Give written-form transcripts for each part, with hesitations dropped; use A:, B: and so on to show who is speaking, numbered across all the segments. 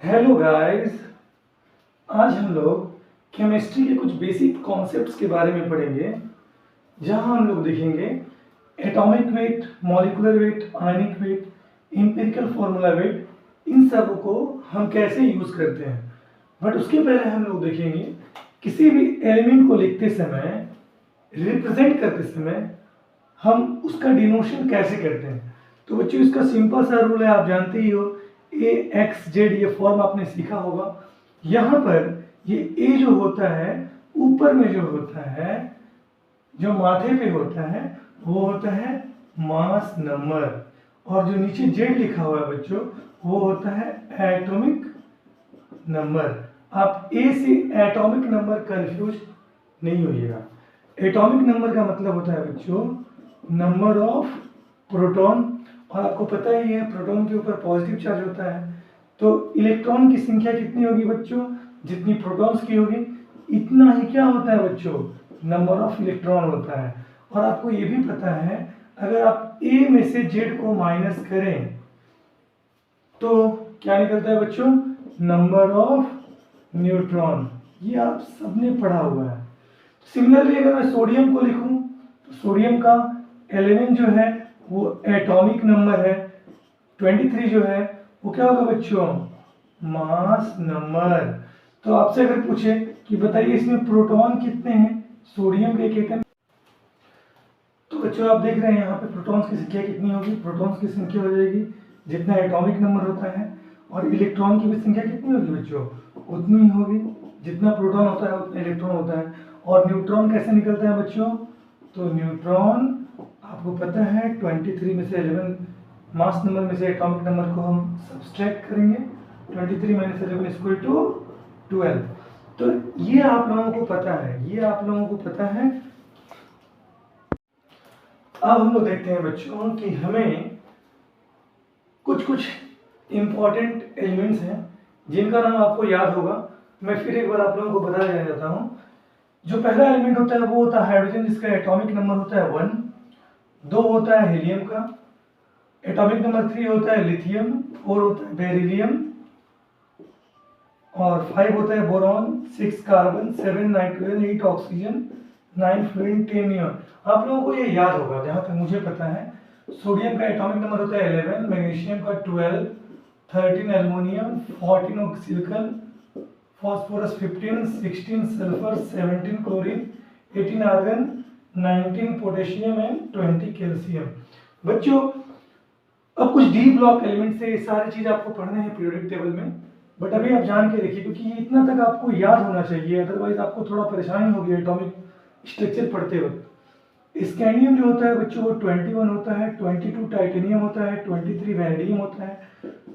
A: Hello guys. आज हम लोग केमिस्ट्री के कुछ बेसिक कॉन्सेप्ट्स के बारे में पढ़ेंगे, जहां हम लोग देखेंगे एटॉमिक वेट, मॉलिक्यूलर वेट, आयनिक वेट, एम्पिरिकल फॉर्मूला वेट, इन सब को हम कैसे यूज करते हैं। बट उसके पहले हम लोग देखेंगे किसी भी एलिमेंट को लिखते समय, रिप्रेजेंट करते समय हम उसका डिनोशन कैसे करते हैं। तो बच्चों इसका सिंपल सा रूल है, आप जानते ही हो, ए एक्स जेड, ये फॉर्म आपने सीखा होगा। यहाँ पर ये ए जो होता है, ऊपर में जो होता है, जो माथे पे होता है, वो होता है मास नंबर, और जो नीचे जेड लिखा हुआ है बच्चों, वो होता है एटॉमिक नंबर। आप ए से एटॉमिक नंबर कंफ्यूज नहीं होइएगा। एटॉमिक नंबर का मतलब होता है बच्चों नंबर ऑफ प्रोटॉन, और आपको पता ही है प्रोटॉन के ऊपर पॉजिटिव चार्ज होता है, तो इलेक्ट्रॉन की संख्या कितनी होगी बच्चों, जितनी प्रोटॉन्स की होगी इतना ही क्या होता है बच्चों, नंबर ऑफ इलेक्ट्रॉन होता है। और आपको ये भी पता है अगर आप ए में से जेड को माइनस करें तो क्या निकलता है बच्चों, नंबर ऑफ न्यूट्रॉन। ये आप सबने पढ़ा हुआ है। सिमिलरली अगर मैं सोडियम को लिखूं तो सोडियम का 11 जो है वो एटॉमिक नंबर है, 23 जो है वो क्या होगा बच्चों, मास नंबर। तो आपसे अगर पूछे कि बताइए इसमें प्रोटॉन कितने हैं सोडियम के एक एटम, तो बच्चों आप देख रहे हैं यहाँ पे प्रोटॉन्स की संख्या कितनी होगी, प्रोटॉन्स की संख्या हो जाएगी जितना एटॉमिक नंबर होता है, और इलेक्ट्रॉन की भी संख्या कितनी होगी बच्चों, उतनी ही होगी। जितना प्रोटॉन होता है उतना इलेक्ट्रॉन होता है। और न्यूट्रॉन कैसे निकलता है बच्चों, तो न्यूट्रॉन आपको पता है 23 में से 11 मास नंबर में से एटॉमिक नंबर को हम सब्सट्रैक्ट करेंगे, 23 माइनस 11 इक्वल टू 12। तो ये आप लोगों को पता है, ये आप लोगों को पता है। अब हम लोग देखते हैं बच्चों कि हमें कुछ कुछ इंपॉर्टेंट एलिमेंट्स हैं जिनका नाम आपको याद होगा। मैं फिर एक बार आप लोगों को बता देना चाहता हूँ। जो पहला एलिमेंट होता है वो होता है हाइड्रोजन, जिसका एटॉमिक नंबर होता है 1। 2 होता है हीलियम का, एटॉमिक नंबर 3 होता है लिथियम, 4 होता है बेरिलियम, और 5 होता है boron, 6 carbon, 7 nitrogen, 8 oxygen, 9 fluorine, 10 neon. आप लोगों को ये याद होगा जहां तक मुझे पता है। सोडियम का एटॉमिक नंबर होता है 11, मैग्नीशियम का 12, 13 aluminium, 14 silicon, phosphorus 15, 16 sulphur, 17 chlorine, 18 argon, 19 potassium and 20 calcium. बच्चों अब कुछ डी ब्लॉक एलिमेंट से ये सारी चीज आपको पढ़ने हैं पीरियोडिक टेबल में, बट अभी आप जान के देखिए क्योंकि ये इतना तक आपको याद होना चाहिए, अदरवाइज आपको थोड़ा परेशानी होगी एटॉमिक स्ट्रक्चर पढ़ते वक्त। स्कैंडियम जो होता है बच्चों वो 21 होता है, 22 टाइटेनियम होता है, 23 वैनेडियम होता है,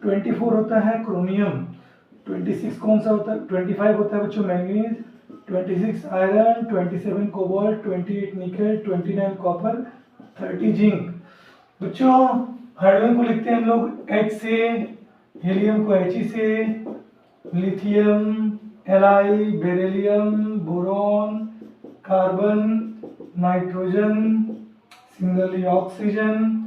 A: 24 होता है क्रोमियम, 26 कौन सा होता है, 25 होता है बच्चों मैंगनीज, 26 आयरन, 27 कोबाल्ट, 28 निकल, 29 कॉपर, 30 जिंक। बच्चों हाइड्रोजन को लिखते हैं हम लोग H से, हीलियम को He से, lithium Li, beryllium, boron, carbon, nitrogen, singly oxygen,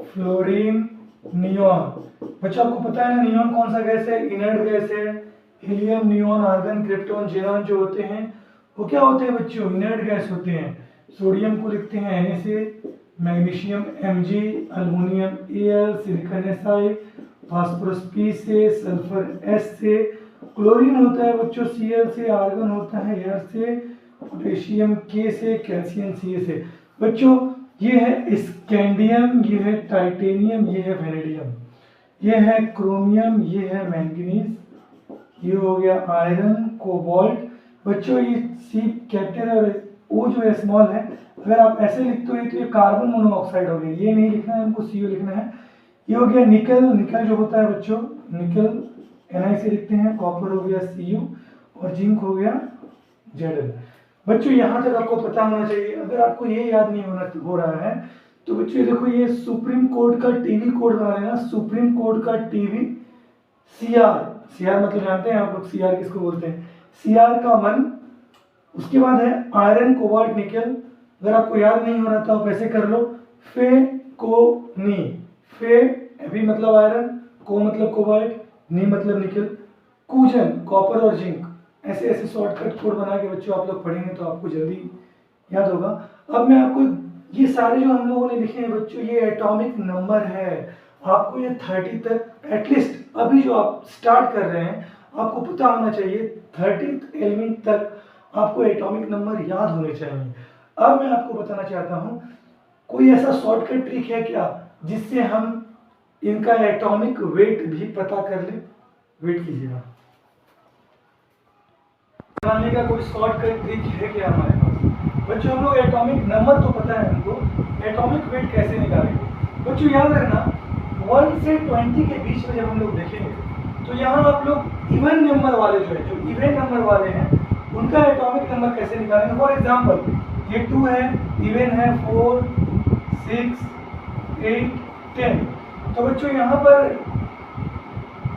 A: fluorine, neon. बच्चों आपको पता है ना नियॉन कौन सा गैस है, इनर्ट गैस है। Helium, neon, argon, krypton, xenon जो होते हैं वो क्या होते हैं बच्चों, इनर्ट गैस होते हैं। सोडियम को लिखते हैं Na से, magnesium Mg, aluminium Al, silicon Si, phosphorus P से, सल्फर S से, क्लोरीन होता है बच्चों Cl से, आर्गन होता है Air से, पोटेशियम K से, कैल्शियम Ca से। बच्चों ये है स्कैंडियम, ये है टाइटेनियम, ये है वैनेडियम, ये है क्रोमियम, ये है मैंगनीज, ये हो गया आयरन, कोबाल्ट। बच्चों ये C कैपिटल और O जो है स्मॉल है, अगर आप ऐसे लिखते हो तो ये कार्बन मोनोऑक्साइड हो गया, ये नहीं लिखना है हमको, CO लिखना है। ये हो गया निकल, निकल जो होता है बच्चों निकल Na से लिखते हैं, कॉपर हो गया Cu, और जिंक हो गया Zn। बच्चों यहाँ तक आपको पता होना चाहिए। अगर आपको ये याद नहीं हो रहा है तो बच्चों देखो ये सुप्रीम कोर्ट का टीवी कोड बना लेना, सुप्रीम कोर्ट का टीवी CR, CR मतलब जानते हैं आप लोग CR किसको बोलते हैं, CR का 1। उसके बाद है आयरन, कोबाल्ट, निकल। अगर आपको याद नहीं हो रहा तो आप ऐसे कर लो, फे को नी, फे भी मतलब आयरन, को मतलब कोबाल्ट, नी मतलब निकल। कूजन कॉपर और जिंक, ऐसे ऐसे शॉर्टकट कोड बना के बच्चों आप लोग पढ़ेंगे तो आपको जल्दी याद होगा। अब मैं आपको ये सारे जो हम लोगों ने लिखे हैं बच्चों, ये एटॉमिक नंबर है। आपको ये 30 तक एटलीस्ट अभी जो आप स्टार्ट कर रहे हैं आपको पता होना चाहिए, 30th एलिमेंट तक आपको एटॉमिक नंबर याद होने चाहिए। अब मैं आपको बताना चाहता हूँ कोई ऐसा शॉर्टकट ट्रिक है क्या जिससे हम इनका एटॉमिक वेट भी पता कर ले। वेट कीजिएगा, बनाने का कोई शॉर्टकट ट्रिक है क्या हमारे पास। बच्चों हम लोग एटॉमिक नंबर तो पता है हमको, एटॉमिक वेट कैसे निकालेंगे। बच्चों याद रखना 1 से 20 के बीच में जब हम लोग देखेंगे तो यहाँ आप लोग इवन नंबर वाले जो है, जो इवन नंबर वाले हैं उनका एटॉमिक नंबर कैसे निकालेंगे। फॉर एग्जाम्पल ये 2 है, इवन है 4, 6, 8, 10। तो बच्चों यहाँ पर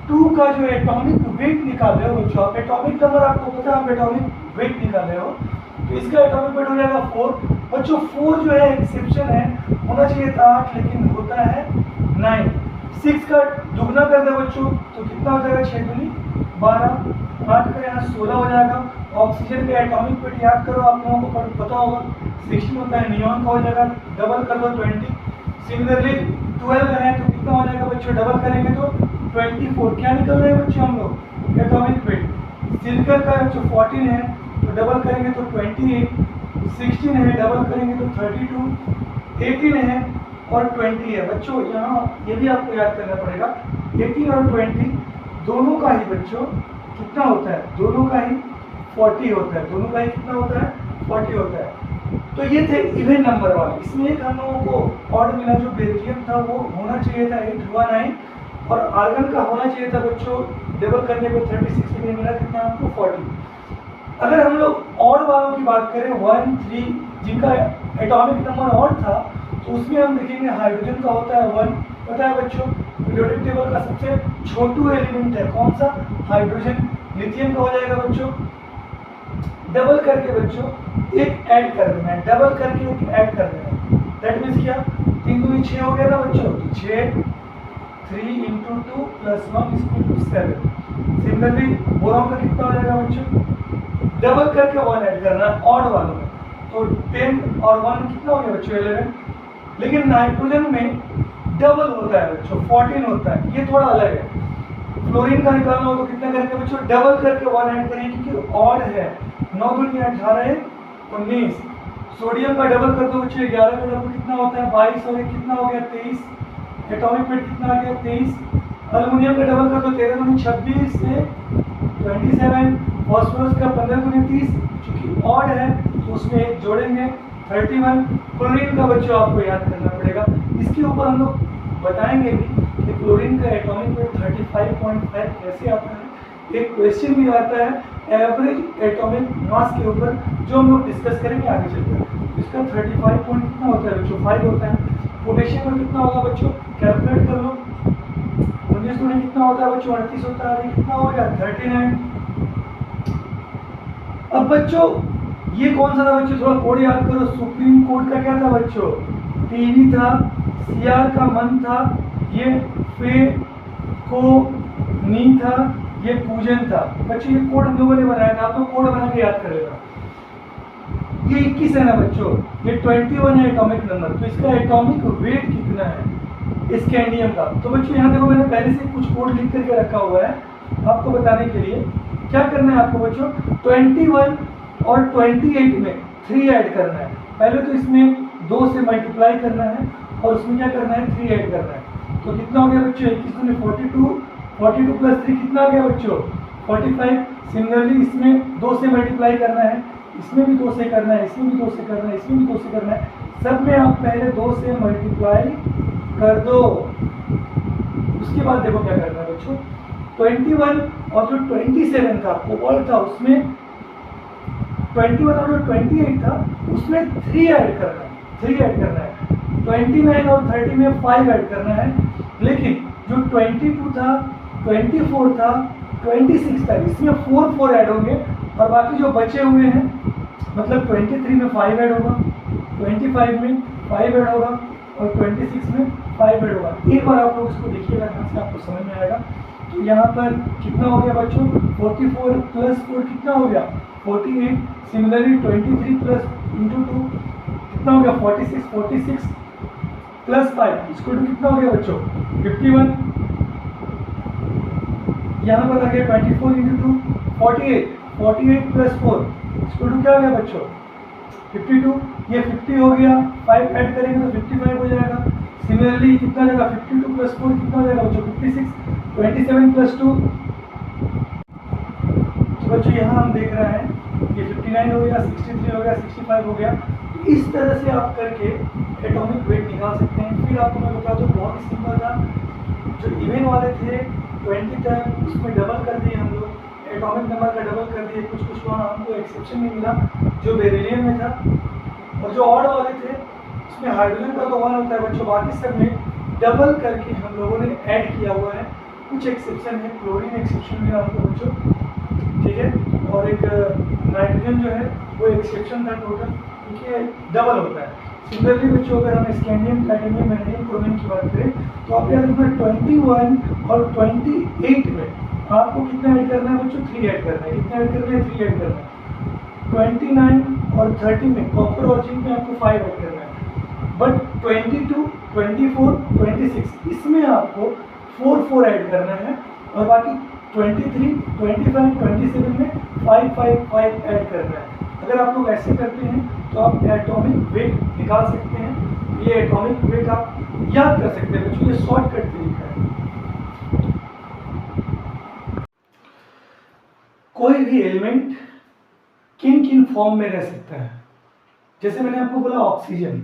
A: 2 का जो एटॉमिक वेट निकाल रहे हो बच्चों, आप एटॉमिक नंबर आपको पता है, आप एटॉमिक वेट निकाल रहे हो तो इसका एटॉमिक वेट हो जाएगा 4। बच्चों 4 जो है एक्सेप्शन है, होना चाहिए था 8 लेकिन होता है 9। 6 का दुगना कर दे बच्चों तो कितना हो जाएगा, 6 दूनी 12, 8 का यहाँ 16 हो जाएगा। ऑक्सीजन का एटॉमिक वेट याद करो, आप लोगों को पता होगा 16 होता है। नियॉन का हो जाएगा, डबल कर दो 20। सिमिलरली 12 है तो कितना हो जाएगा बच्चों, डबल करेंगे तो 24। क्या निकल रहे हैं बच्चों हम लोग, एटॉमिक वेट। सिलिकॉन का जो 14 है तो डबल करेंगे तो 28, 16 है डबल करेंगे तो 32, 18 है और 20 है। बच्चों यहाँ ये भी आपको याद करना पड़ेगा, 18 और 20 दोनों का ही बच्चों कितना होता है, दोनों का ही 40 होता है। दोनों का ही कितना होता है, 40 होता है। तो ये थे इवन नंबर वाले। इसमें एक हम लोगों को ऑड मिला, जो बेल्जियम था वो होना चाहिए था 8 हुआ 9 और आर्गन का होना चाहिए था बच्चों डबल करने पे 36 लेकिन मिला कितना आपको 40। अगर हम लोग ऑड वालों की बात करें 1, 3 जिनका एटॉमिक नंबर ऑड था तो उसमें हम देखेंगे हाइड्रोजन का होता है 1। पता है बच्चों पीरियोडिक टेबल का सबसे छोटू एलिमेंट है कौन सा, हाइड्रोजन। लिथियम का हो जाएगा बच्चों डबल करके बच्चों एक ऐड कर देना है, डबल करके एक ऐड कर देना है। दैट मीन्स क्या, 3 दूनी 6 हो गया ना बच्चों, 6 3 × 2 + 1 = 7। सिमिलरली बोरॉन का कितना हो जाएगा बच्चों, डबल करके 1 ऐड करना है ऑड वालों में, तो 10 और 1 कितना हो गया बच्चों 11। लेकिन नाइट्रोजन में डबल होता है बच्चों 14 होता है, ये थोड़ा अलग है। फ्लोरीन का निकालना हो तो कितना करके बच्चों, डबल करके 1 ऐड करेंगे क्योंकि ऑड है। 9 दूनी 18 19। सोडियम का डबल कर दो बच्चों 11 का डबल कितना होता है 22 और कितना हो गया 23। एटॉमिक वेट कितना आ गया 23। एल्युमिनियम का डबल कर दो 13 दूनी 26 से 27। फॉस्फोरस का 15 दूनी 30, चूंकि ऑड है तो उसमें एक जोड़ेंगे 31। क्लोरीन का बच्चों आपको याद करना पड़ेगा, इसके ऊपर हम लोग बताएंगे भी कि क्लोरीन का एटॉमिक वेट 35.5 कैसे आता है। एक क्वेश्चन भी आता है एवरेज एटॉमिक मास के ऊपर जो हम लोग डिस्कस करेंगे आगे चलकर। इसका 35 पॉइंट कितना होता है बच्चों 5 होता है। पोटेशियम में कितना होगा बच्चों, कैलकुलेट कर लो, 19 दूनी कितना होता है बच्चों 38 होता है, कितना हो गया 39। अब बच्चों ये कौन सा था बच्चों, थोड़ा कोड याद करो। सुप्रीम कोड का क्या था बच्चों, टीवी था, सीआर का मन था, ये फे को नी था, ये पूजन था। बच्चों ये कोड हम लोगों ने बनाया था, आप लोग कोड बना के याद कर लेना। ये 21 है ना बच्चों, ये 21 है एटॉमिक नंबर, तो इसका एटॉमिक वेट कितना है स्कैंडियम का। तो बच्चों यहाँ देखो मैंने पहले से कुछ कोड लिख करके रखा हुआ है आपको बताने के लिए। क्या करना है आपको बच्चों, 21 और 28 में 3 ऐड करना है। पहले तो इसमें 2 से मल्टीप्लाई करना है और उसमें क्या करना है 3 ऐड करना है। तो कितना हो गया बच्चों 21 में 42, 42 + 3 कितना आ गया बच्चों 45। सिमिलरली इसमें 2 से मल्टीप्लाई करना है, इसमें भी 2 से करना है, इसमें भी 2 से करना है, इसमें भी 2 से करना है। सब में आप पहले 2 से मल्टीप्लाई कर दो, उसके बाद देखो क्या करना है बच्चों। 21 और जो 27 था कोबाल्ट था उसमें 21 और जो 28 था उसमें 3 ऐड करना है, 3 ऐड करना है। 29 और 30 में 5 ऐड करना है। लेकिन जो 22 था, 24 था, 26 था, इसमें 4 ऐड होंगे और बाकी जो बचे हुए हैं मतलब 23 में 5 ऐड होगा, 25 में 5 ऐड होगा और 26 में 5 ऐड होगा। एक बार आप लोग इसको देखिएगा ध्यान से, आपको समझ में आएगा। तो यहाँ पर कितना हो गया बच्चों, 44 प्लस 4 कितना हो गया 48। सिमिलरली 23 प्लस इंटू 2 कितना हो गया 46, 46 प्लस 5 इसको टू कितना हो गया बच्चों 51। यहाँ पर आ गया 24 इंटू 2 48, 48 प्लस 4 इसको टू क्या हो गया बच्चों 52। ये 50 हो गया, 5 ऐड करेंगे तो 55 हो जाएगा। सिमिलरली कितना जाएगा 52 प्लस 4 कितना हो जाएगा बच्चों 56, 27 प्लस 2। तो बच्चों यहाँ हम देख रहे हैं ये 59 हो गया, 63 हो गया, 65 हो गया। इस तरह से आप करके एटॉमिक वेट निकाल सकते हैं। फिर आपको मैं बता दूँ बहुत ही सिंपल था, जो इवन वाले थे 20 तक उसमें डबल कर दिए हम लोग, एटॉमिक नंबर का डबल कर दिए। कुछ कुछ वहाँ हमको एक्सेप्शन नहीं मिला जो बेरिलियम में था, और जो ऑड वाले थे उसमें हाइड्रोजन का तो 1 होता है बच्चों, बाकी सब में डबल करके हम लोगों ने ऐड किया हुआ है। कुछ एक्सेप्शन है, क्लोरीन एक्सेप्शन मिला हमको बच्चों, ठीक है, और एक नाइट्रोजन जो है वो एक्सेप्शन था टोटल, क्योंकि डबल होता है। सिमिलरली बच्चों अगर हम स्कैंडियम, प्लैटिनम, मैग्नीशियम, क्रोमियम की बात करें तो आप याद रखना 21 और 28 में आपको कितना ऐड करना है बच्चों 3 ऐड करना है। कितना ऐड करना है 3 ऐड करना है। 29 और 30 में कॉपर और जिंक में आपको 5 ऐड करना है। बट 22, 24, 26 इसमें आपको 4 ऐड करना है, और बाकी 23, 25, 27 में 5 ऐड करना है। अगर आप लोग ऐसे करते हैं तो आप एटॉमिक वेट निकाल सकते हैं। ये एटॉमिक वेट आप याद कर सकते हैं बच्चों, ये शॉर्टकट तरीका है। कोई भी एलिमेंट किन किन फॉर्म में रह सकता है, जैसे मैंने आपको बोला ऑक्सीजन,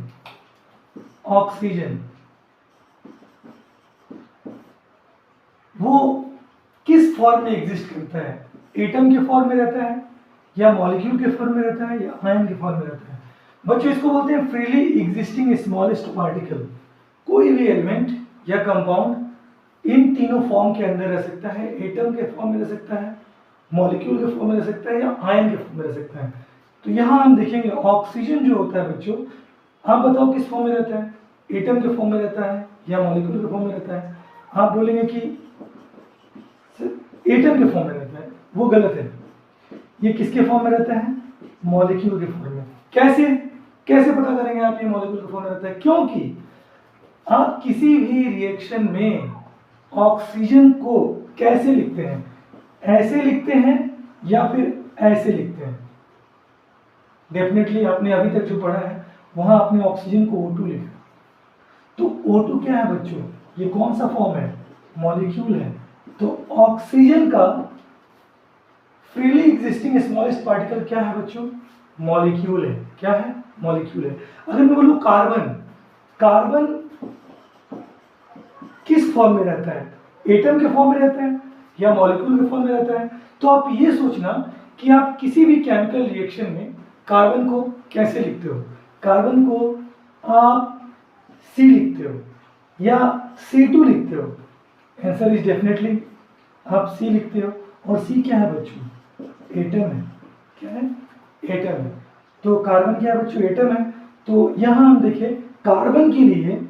A: ऑक्सीजन वो किस फॉर्म में एग्जिस्ट करता है, एटम के फॉर्म में रहता है या मॉलिक्यूल के फॉर्म में रहता है या आयन के फॉर्म में रहता है। बच्चों इसको बोलते हैं फ्रीली एग्जिस्टिंग स्मॉलेस्ट पार्टिकल। कोई भी एलिमेंट या कंपाउंड इन तीनों फॉर्म के अंदर रह सकता है, एटम के फॉर्म में रह सकता है, मॉलिक्यूल के फॉर्म में रह सकता है या आयन के फॉर्म में रह सकता है। तो यहाँ हम देखेंगे ऑक्सीजन जो होता है बच्चों, आप बताओ किस फॉर्म में रहता है, एटम के फॉर्म में रहता है या मॉलिक्यूल के फॉर्म में रहता है। आप बोलेंगे कि एटम के फॉर्म में रहता है, वो गलत है। ये किसके फॉर्म में रहता है, मॉलिक्यूल के फॉर्म में। कैसे पता करेंगे आप ये मॉलिक्यूल के फॉर्म में रहता है, क्योंकि आप किसी भी रिएक्शन में ऑक्सीजन को कैसे लिखते हैं, ऐसे लिखते हैं या फिर ऐसे लिखते हैं। डेफिनेटली आपने अभी तक जो पढ़ा है वहां आपने ऑक्सीजन को O2 लिखा, तो O2 क्या है बच्चों, ये कौन सा फॉर्म है, मॉलिक्यूल है। तो ऑक्सीजन का फ्रीली एग्जिस्टिंग स्मॉलेस्ट पार्टिकल क्या है बच्चों, मॉलिक्यूल है। क्या है, मॉलिक्यूल है। अगर मैं बोलूं कार्बन, कार्बन किस फॉर्म में रहता है, एटम के फॉर्म में रहता है या मॉलिक्यूल के फॉर्म में रहता है। तो आप ये सोचना कि आप किसी भी केमिकल रिएक्शन में कार्बन को कैसे लिखते हो, कार्बन को आप C लिखते हो या C2 लिखते हो। आंसर इज डेफिनेटली आप C लिखते हो, और C क्या है बच्चों, एटम है। क्या है, एटम है। तो कार्बन क्या है बच्चों, एटम है। तो यहां हम देखें कार्बन के लिए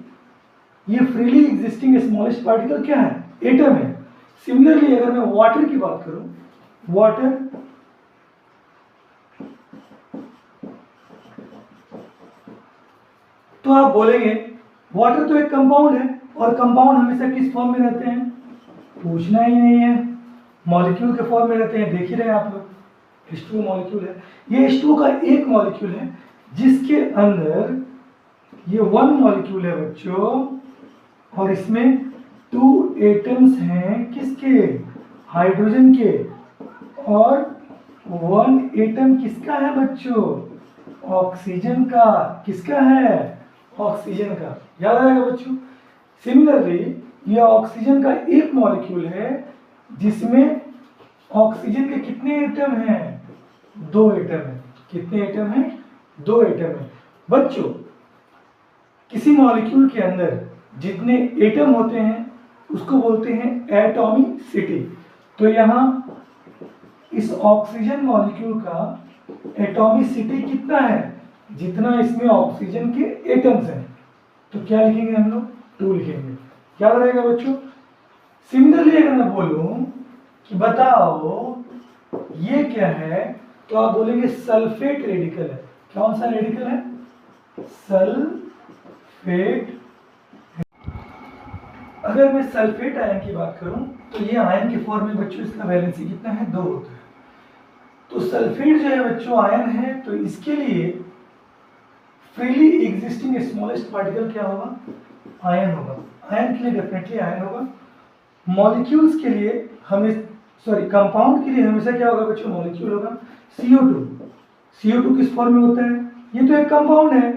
A: ये फ्रीली एग्जिस्टिंग स्मॉलेस्ट पार्टिकल क्या है, एटम है। सिमिलरली अगर मैं वाटर की बात करूं, वाटर तो आप बोलेंगे वाटर तो एक कंपाउंड है, और कंपाउंड हमेशा किस फॉर्म में रहते हैं, पूछना ही नहीं है, मॉलिक्यूल के फॉर्म में रहते हैं। देख ही रहे हैं आप लोग, H2 मॉलिक्यूल है। ये H2 का एक मॉलिक्यूल है जिसके अंदर ये 1 मॉलिक्यूल है बच्चों, और इसमें 2 एटम्स हैं किसके, हाइड्रोजन के, और 1 एटम किसका है बच्चों, ऑक्सीजन का। किसका है, ऑक्सीजन का। याद आएगा बच्चों। सिमिलरली ये ऑक्सीजन का एक मॉलिक्यूल है जिसमें ऑक्सीजन के कितने एटम हैं, 2 एटम है। कितने एटम हैं, 2 एटम है। बच्चों किसी मॉलिक्यूल के अंदर जितने एटम होते हैं उसको बोलते हैं एटॉमिसिटी। तो यहाँ इस ऑक्सीजन मॉलिक्यूल का एटॉमिसिटी कितना है, जितना इसमें ऑक्सीजन के एटम्स हैं। तो क्या लिखेंगे हम लोग, 2 लिखेंगे। याद रहेगा बच्चों। सिमिलरली अगर मैं बोलूं कि बताओ ये क्या है, तो आप बोलेंगे सल्फेट रेडिकल है। कौन सा रेडिकल है? सल्फेट। अगर मैं सल्फेट आयन की बात करूं तो ये आयन के फॉर्म में बच्चों इसका वैलेंसी कितना है? 2 होता है। तो सल्फेट जो है बच्चों आयन है, तो इसके लिए फ्रीली एग्जिस्टिंग स्मॉलेस्ट पार्टिकल क्या होगा? आयन होगा। आयन के लिए डेफिनेटली आयन होगा। मॉलिक्यूल्स के लिए हमें कंपाउंड के लिए हमेशा क्या होगा बच्चों? मॉलिक्यूल होगा। CO2। CO2 किस फॉर्म में होता है? ये तो एक कंपाउंड है,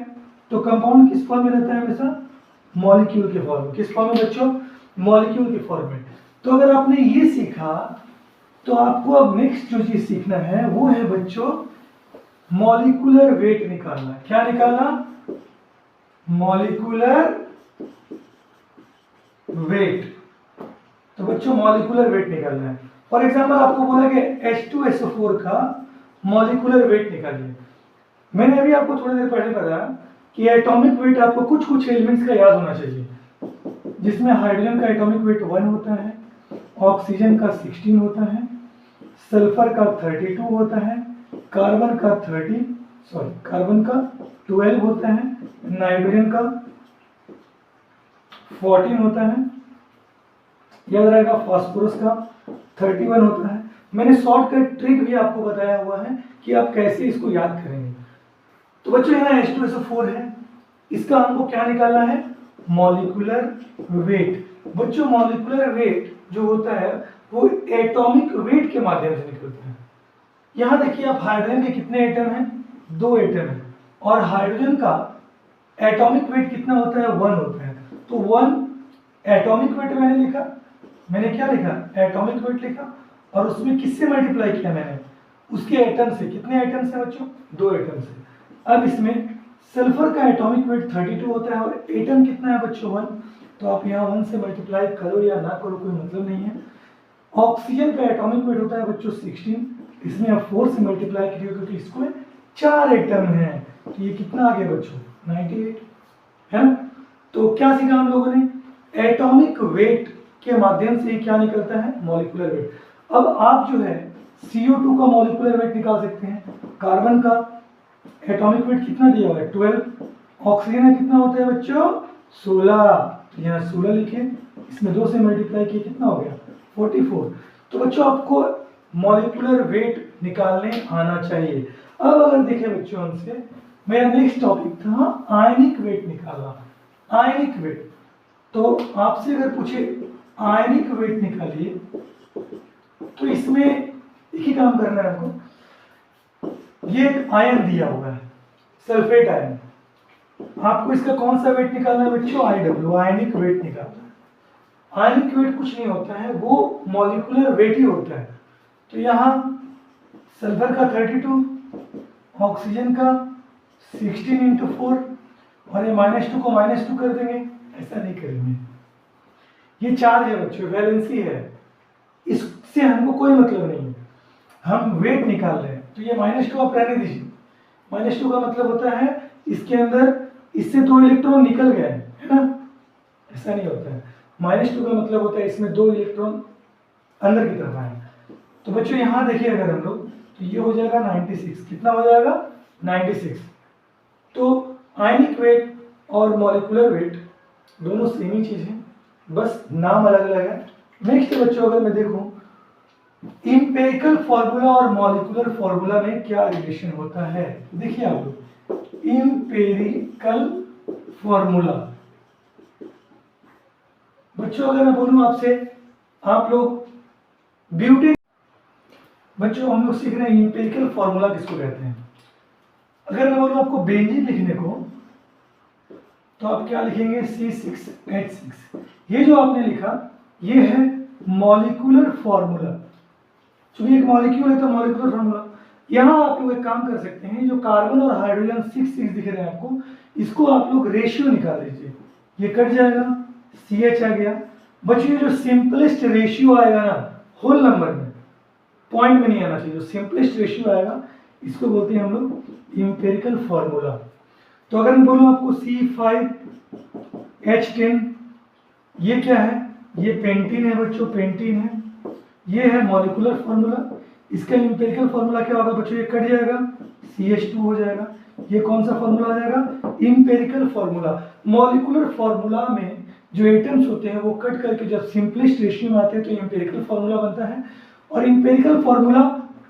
A: तो कंपाउंड किस फॉर्म में रहता है? हमेशा मॉलिक्यूल के फॉर्म में। किस फॉर्म में बच्चों? मॉलिक्यूल के फॉर्म में। तो अगर आपने ये सीखा, तो आपको अब नेक्स्ट जो चीज सीखना है वो है बच्चों मॉलिक्यूलर वेट निकालना। क्या निकालना? Molecular weight. तो बच्चों मॉलिक्यूलर वेट निकालना है। फॉर एग्जांपल आपको बोला कि H2SO4 का मॉलिक्यूलर वेट निकालिए। मैंने अभी आपको थोड़ी देर पहले बताया कि एटॉमिक वेट आपको कुछ कुछ एलिमेंट्स का याद होना चाहिए, जिसमें हाइड्रोजन का एटॉमिक वेट 1 होता है, ऑक्सीजन का 16 होता है, सल्फर का 32 होता है, कार्बन का 12 होता है, नाइट्रोजन का 14 होता है, याद रहेगा फास्फोरस का 31 होता है। मैंने शॉर्टकट ट्रिक भी आपको बताया हुआ है कि आप कैसे इसको याद करेंगे। तो बच्चों यहाँ H2SO4 है, इसका हमको क्या निकालना है? Molecular weight. बच्चों मॉलिक्यूलर वेट जो होता है वो एटॉमिक वेट के माध्यम से निकलता है। यहाँ देखिए आप, हाइड्रोजन के कितने एटम हैं? 2 एटम है, और हाइड्रोजन का एटॉमिक वेट कितना होता है? 1 होता है। तो 1 एटॉमिक वेट मैंने लिखा। मैंने क्या लिखा? एटॉमिक वेट लिखा, और उसमें किससे मल्टीप्लाई किया मैंने? उसके एटम से। कितने एटम से बच्चों? 2 एटम से। अब इसमें सल्फर का एटॉमिक वेट 32 होता है, और एटम कितना है बच्चों? 1। तो आप यहाँ 1 से मल्टीप्लाई करो या ना करो कोई मतलब नहीं है। ऑक्सीजन का एटॉमिक वेट होता है बच्चों 16, इसमें आप 4 से मल्टीप्लाई करिए क्योंकि इसमें 4 एटम है। तो ये कितना आ गया बच्चों? 98 है ना। तो क्या सीखा हम लोगों ने? एटॉमिक वेट के माध्यम से क्या निकलता है? Molecular weight. अब आप जो है CO2 का मॉलिक्यूलर वेट निकाल सकते हैं। कार्बन का एटॉमिक वेट कितना दिया हुआ है? 12। ऑक्सीजन का कितना होता है बच्चों? 16। तो यहाँ 16 लिखे, इसमें 2 से मल्टीप्लाई किए, कितना हो गया? 44। तो बच्चों आपको मॉलिक्यूलर वेट निकालने आना चाहिए। अब अगर देखें बच्चों हमसे, मेरा नेक्स्ट टॉपिक था आयनिक वेट निकालना। आयनिक वेट, तो आपसे अगर पूछे आयनिक वेट निकालिए, तो इसमें एक ही काम करना है आपको। ये एक आयन दिया हुआ है, सल्फेट आयन। आपको इसका कौन सा वेट निकालना है बच्चों? IW, आयनिक वेट निकालना है। आयनिक वेट कुछ नहीं होता है, वो मॉलिक्यूलर वेट ही होता है। तो यहाँ सल्फर का 32, ऑक्सीजन का 16 इंटू 4, और ये -2 को -2 कर देंगे। ऐसा नहीं करेंगे, ये चार्ज है बच्चों, वैलेंसी है, इससे हमको कोई मतलब नहीं है। हम वेट निकाल रहे हैं, तो ये -2 आप रहने दीजिए। -2 का मतलब होता है इसके अंदर इससे 2 इलेक्ट्रॉन निकल गए, है ना। ऐसा नहीं होता है। -2 का मतलब होता है इसमें 2 इलेक्ट्रॉन अंदर की तरफ आए। तो बच्चों यहाँ देखिए अगर हम लोग, तो ये हो जाएगा 96। कितना हो जाएगा? 96। तो आयनिक वेट और मॉलिक्यूलर वेट दोनों सेम ही चीज है, बस नाम अलग अलग है। नेक्स्ट बच्चों अगर मैं देखूं, इंपेरिकल फॉर्मूला और मॉलिक्यूलर फॉर्मूला में क्या रिलेशन होता है? देखिए आप लोग, इंपेरिकल फॉर्मूला बच्चों अगर मैं बोलूं आपसे, आप लोग ब्यूटेन, बच्चों हम लोग सीख रहे हैं इंपेरिकल फॉर्मूला किसको कहते हैं। अगर मैं बोलूं आपको बेंजीन लिखने को, तो आप क्या लिखेंगे? C6H6। ये जो आपने लिखा ये है मॉलिक्यूलर फॉर्मूला। चूंकि एक मॉलिक्यूल है तो मॉलिक्यूलर फॉर्मूला। यहाँ आप लोग एक काम कर सकते हैं, जो कार्बन और हाइड्रोजन 6 दिख रहे हैं आपको, इसको आप लोग रेशियो निकाल लीजिए। ये कट जाएगा, CH आ गया। बच्चों जो सिंपलेस्ट रेशियो आएगा ना होल नंबर में, पॉइंट में नहीं आना चाहिए, जो सिंपलेस्ट रेशियो आएगा इसको बोलते हैं हम लोग इंपेरिकल फॉर्मूला। तो अगर मैं बोलूं आपको C5H10, ये क्या है? ये पेंटीन है बच्चों, पेंटीन है। ये है मॉलिक्यूलर फॉर्मूला। इसका इंपेरिकल फॉर्मूला क्या होगा बच्चों, ये कट जाएगा, CH2 हो जाएगा। ये कौन सा फॉर्मूला आ जाएगा, इंपेरिकल फॉर्मूला। मॉलिक्यूलर फॉर्मूला में जो एटम्स होते हैं वो कट करके जब सिंपलेस्ट रेशियो में आते हैं तो इंपेरिकल फॉर्मूला बनता है। और इंपेरिकल फॉर्मूला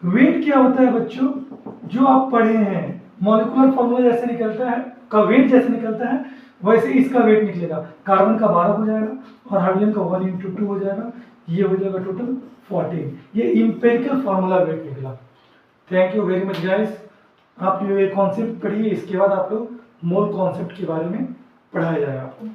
A: वेट क्या होता है बच्चों, जो आप पढ़े हैं, मॉलिक्यूलर फॉर्मूला जैसे निकलता है का वेट जैसे निकलता है वैसे इसका वेट निकलेगा। कार्बन का 12 हो जाएगा और हाइड्रोजन का 1 × 2 हो जाएगा, ये हो जाएगा टोटल 14। ये इंपेरिकल फॉर्मूला वेट निकला। Thank you very much guys. आप ये कॉन्सेप्ट पढ़िए, इसके बाद आप लोग मोल कॉन्सेप्ट के बारे में पढ़ाया जाएगा आपको।